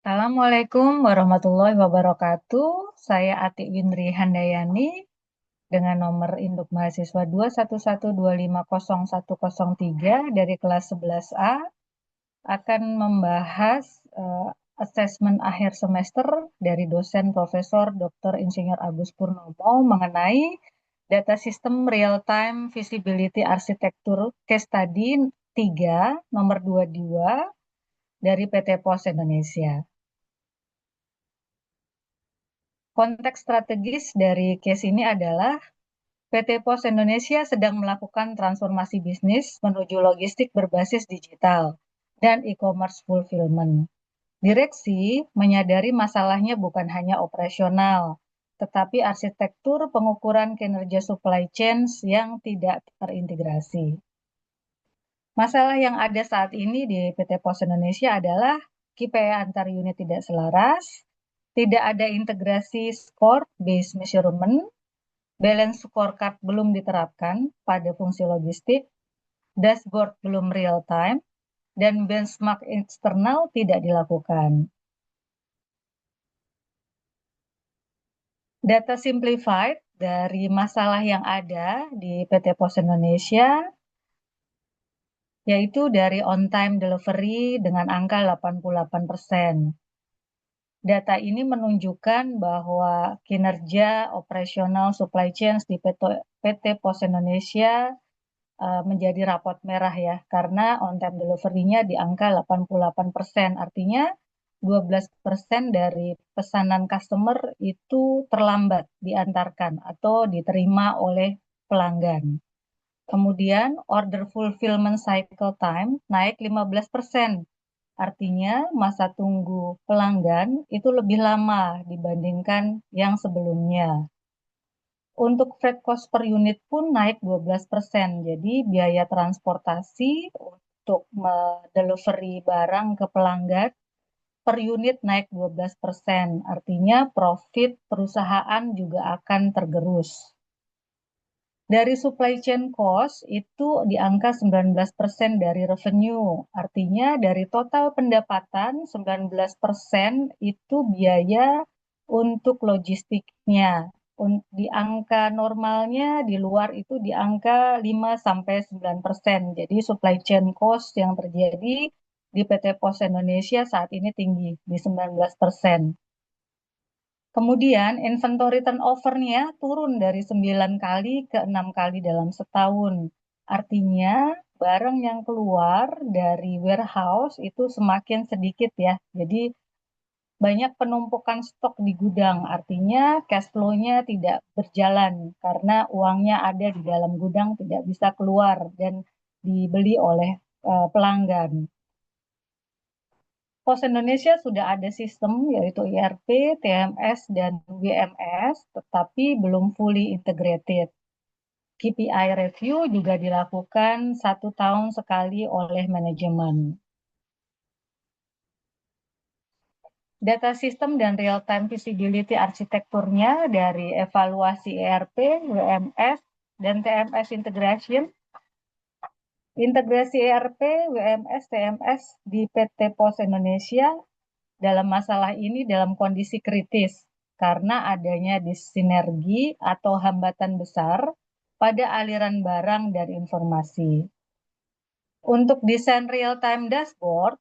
Assalamualaikum warahmatullahi wabarakatuh. Saya Ati Windri Handayani dengan nomor induk mahasiswa 211250103 dari kelas 11A akan membahas asesmen akhir semester dari dosen Profesor Dr. Insinyur Agus Purnomo mengenai data sistem real time visibility arsitektur case study 3 nomor 22 dari PT Pos Indonesia. Konteks strategis dari case ini adalah PT Pos Indonesia sedang melakukan transformasi bisnis menuju logistik berbasis digital dan e-commerce fulfillment. Direksi menyadari masalahnya bukan hanya operasional, tetapi arsitektur pengukuran kinerja supply chain yang tidak terintegrasi. Masalah yang ada saat ini di PT Pos Indonesia adalah KPI antar unit tidak selaras, tidak ada integrasi score based measurement, balance scorecard belum diterapkan pada fungsi logistik, dashboard belum real time, dan benchmark eksternal tidak dilakukan. Data simplified dari masalah yang ada di PT Pos Indonesia yaitu dari on-time delivery dengan angka 88%. Data ini menunjukkan bahwa kinerja operasional supply chain di PT Pos Indonesia menjadi rapot merah ya, karena on-time delivery-nya di angka 88%. Artinya 12% dari pesanan customer itu terlambat diantarkan atau diterima oleh pelanggan. Kemudian order fulfillment cycle time naik 15%. Artinya masa tunggu pelanggan itu lebih lama dibandingkan yang sebelumnya. Untuk freight cost per unit pun naik 12%. Jadi biaya transportasi untuk delivery barang ke pelanggan per unit naik 12%. Artinya profit perusahaan juga akan tergerus. Dari supply chain cost itu di angka 19% dari revenue. Artinya dari total pendapatan 19% itu biaya untuk logistiknya. Di angka normalnya di luar itu di angka 5-9%. Jadi supply chain cost yang terjadi di PT Pos Indonesia saat ini tinggi di 19%. Kemudian inventory turnover-nya turun dari 9 kali ke 6 kali dalam setahun. Artinya barang yang keluar dari warehouse itu semakin sedikit ya. Jadi banyak penumpukan stok di gudang. Artinya cash flow-nya tidak berjalan karena uangnya ada di dalam gudang tidak bisa keluar dan dibeli oleh pelanggan. Pos Indonesia sudah ada sistem yaitu ERP, TMS, dan WMS, tetapi belum fully integrated. KPI review juga dilakukan 1 tahun sekali oleh manajemen. Data system dan real-time visibility arsitekturnya dari evaluasi ERP, WMS, dan TMS integration. Integrasi ERP, WMS, TMS di PT Pos Indonesia dalam masalah ini dalam kondisi kritis karena adanya disinergi atau hambatan besar pada aliran barang dan informasi. Untuk desain real-time dashboard,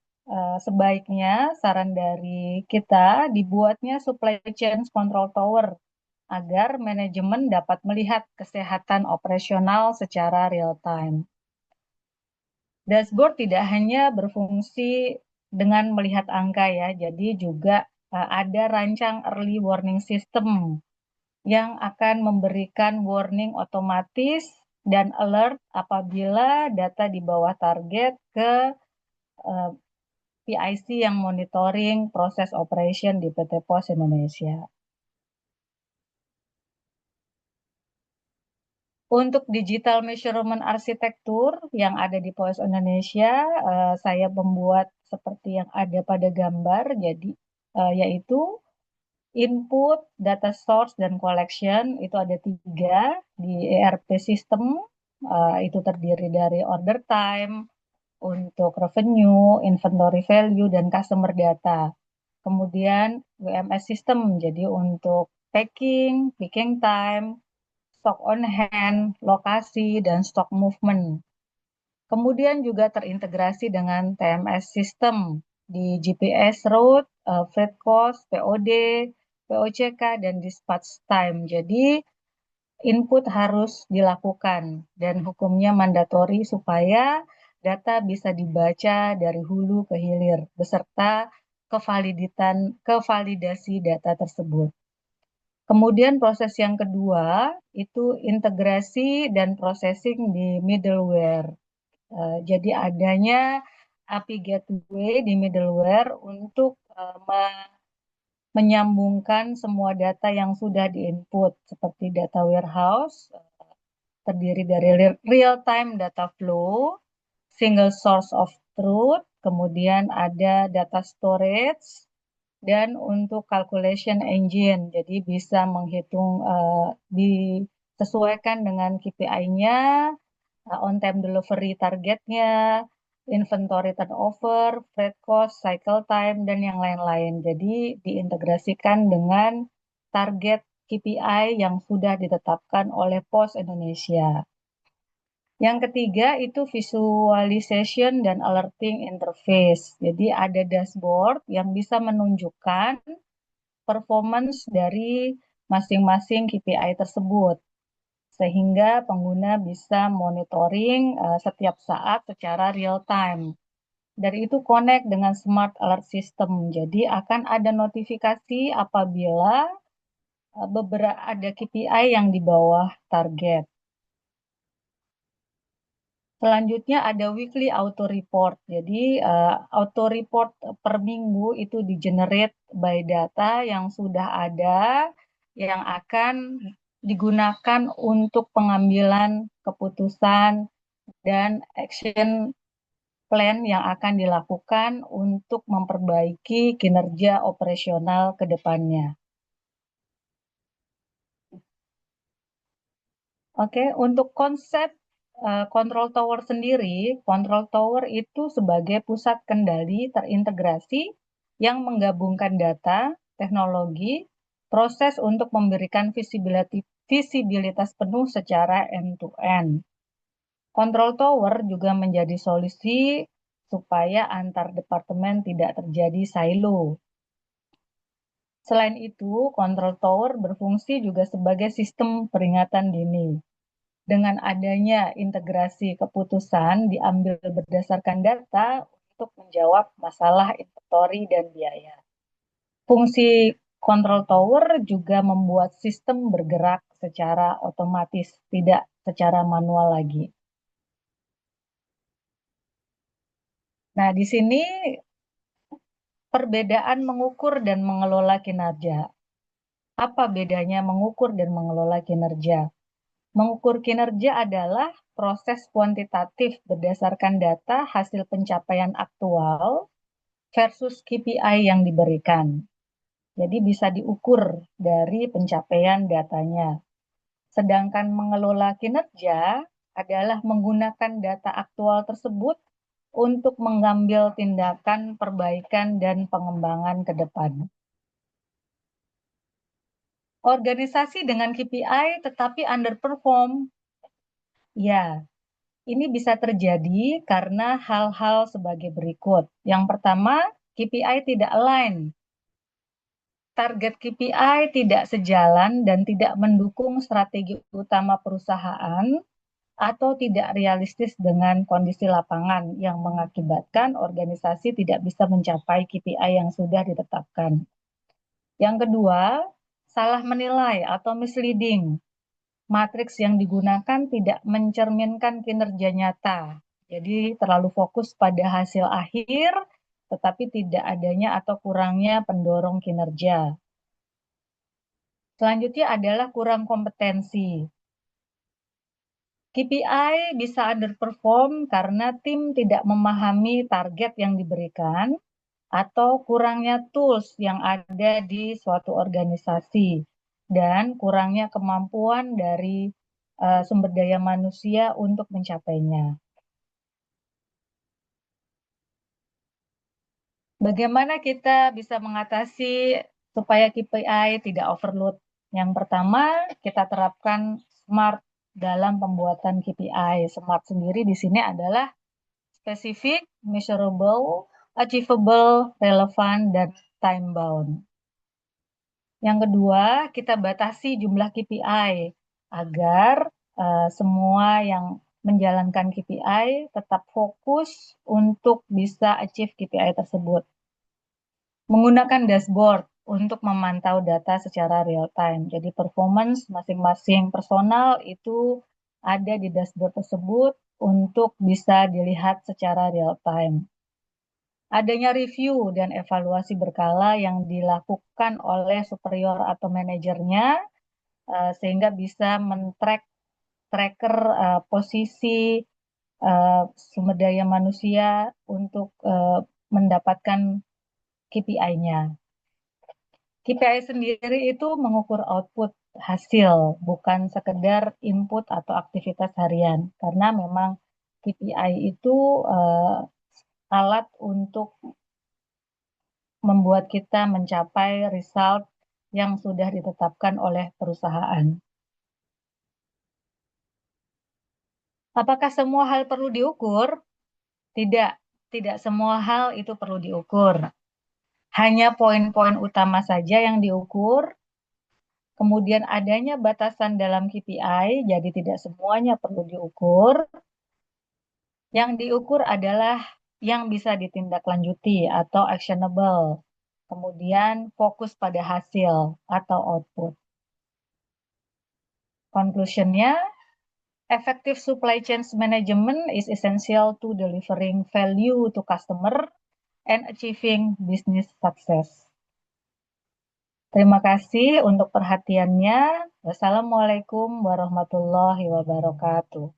sebaiknya saran dari kita dibuatnya supply chain control tower agar manajemen dapat melihat kesehatan operasional secara real-time. Dashboard tidak hanya berfungsi dengan melihat angka ya, jadi juga ada rancang early warning system yang akan memberikan warning otomatis dan alert apabila data di bawah target ke PIC yang monitoring proses operation di PT Pos Indonesia. Untuk digital measurement arsitektur yang ada di Pos Indonesia, saya membuat seperti yang ada pada gambar, jadi yaitu input, data source, dan collection itu ada 3 di ERP system. Itu terdiri dari order time, untuk revenue, inventory value, dan customer data. Kemudian WMS system, jadi untuk picking time, stock on hand, lokasi, dan stock movement. Kemudian juga terintegrasi dengan TMS system di GPS route, freight cost, POD, POCK, dan dispatch time. Jadi input harus dilakukan dan hukumnya mandatori supaya data bisa dibaca dari hulu ke hilir beserta kevalidasi data tersebut. Kemudian proses yang kedua itu integrasi dan processing di middleware. Jadi adanya API gateway di middleware untuk menyambungkan semua data yang sudah diinput seperti data warehouse, terdiri dari real-time data flow, single source of truth, kemudian ada data storage, dan untuk calculation engine, jadi bisa menghitung disesuaikan dengan KPI-nya, on time delivery targetnya, inventory turnover, freight cost, cycle time, dan yang lain-lain. Jadi diintegrasikan dengan target KPI yang sudah ditetapkan oleh Pos Indonesia. Yang ketiga itu visualization dan alerting interface. Jadi ada dashboard yang bisa menunjukkan performance dari masing-masing KPI tersebut, sehingga pengguna bisa monitoring setiap saat secara real time. Dari itu connect dengan smart alert system. Jadi akan ada notifikasi apabila beberapa ada KPI yang di bawah target. Selanjutnya ada weekly auto report. Jadi auto report per minggu itu di-generate by data yang sudah ada yang akan digunakan untuk pengambilan keputusan dan action plan yang akan dilakukan untuk memperbaiki kinerja operasional ke depannya. Oke, untuk konsep control tower sendiri, control tower itu sebagai pusat kendali terintegrasi yang menggabungkan data, teknologi, proses untuk memberikan visibilitas penuh secara end-to-end. Control tower juga menjadi solusi supaya antar departemen tidak terjadi silo. Selain itu, control tower berfungsi juga sebagai sistem peringatan dini. Dengan adanya integrasi keputusan diambil berdasarkan data untuk menjawab masalah inventory dan biaya. Fungsi control tower juga membuat sistem bergerak secara otomatis, tidak secara manual lagi. Nah, di sini perbedaan mengukur dan mengelola kinerja. Apa bedanya mengukur dan mengelola kinerja? Mengukur kinerja adalah proses kuantitatif berdasarkan data hasil pencapaian aktual versus KPI yang diberikan. Jadi bisa diukur dari pencapaian datanya. Sedangkan mengelola kinerja adalah menggunakan data aktual tersebut untuk mengambil tindakan perbaikan dan pengembangan ke depan. Organisasi dengan KPI tetapi underperform. Ya, ini bisa terjadi karena hal-hal sebagai berikut. Yang pertama, KPI tidak align. Target KPI tidak sejalan dan tidak mendukung strategi utama perusahaan atau tidak realistis dengan kondisi lapangan yang mengakibatkan organisasi tidak bisa mencapai KPI yang sudah ditetapkan. Yang kedua, salah menilai atau misleading. Matriks yang digunakan tidak mencerminkan kinerja nyata. Jadi terlalu fokus pada hasil akhir, tetapi tidak adanya atau kurangnya pendorong kinerja. Selanjutnya adalah kurang kompetensi. KPI bisa underperform karena tim tidak memahami target yang diberikan atau kurangnya tools yang ada di suatu organisasi dan kurangnya kemampuan dari sumber daya manusia untuk mencapainya. Bagaimana kita bisa mengatasi supaya KPI tidak overload? Yang pertama, kita terapkan SMART dalam pembuatan KPI. SMART sendiri di sini adalah spesifik, measurable, achievable, relevant, dan time bound. Yang kedua, kita batasi jumlah KPI agar semua yang menjalankan KPI tetap fokus untuk bisa achieve KPI tersebut. Menggunakan dashboard untuk memantau data secara real time. Jadi performance masing-masing personal itu ada di dashboard tersebut untuk bisa dilihat secara real time. Adanya review dan evaluasi berkala yang dilakukan oleh superior atau manajernya sehingga bisa tracker posisi sumber daya manusia untuk mendapatkan KPI-nya. KPI sendiri itu mengukur output hasil, bukan sekedar input atau aktivitas harian. Karena memang KPI itu alat untuk membuat kita mencapai result yang sudah ditetapkan oleh perusahaan. Apakah semua hal perlu diukur? Tidak, tidak semua hal itu perlu diukur. Hanya poin-poin utama saja yang diukur. Kemudian adanya batasan dalam KPI, jadi tidak semuanya perlu diukur. Yang diukur adalah yang bisa ditindaklanjuti atau actionable. Kemudian fokus pada hasil atau output. Conclusionnya, effective supply chain management is essential to delivering value to customer and achieving business success. Terima kasih untuk perhatiannya. Wassalamualaikum warahmatullahi wabarakatuh.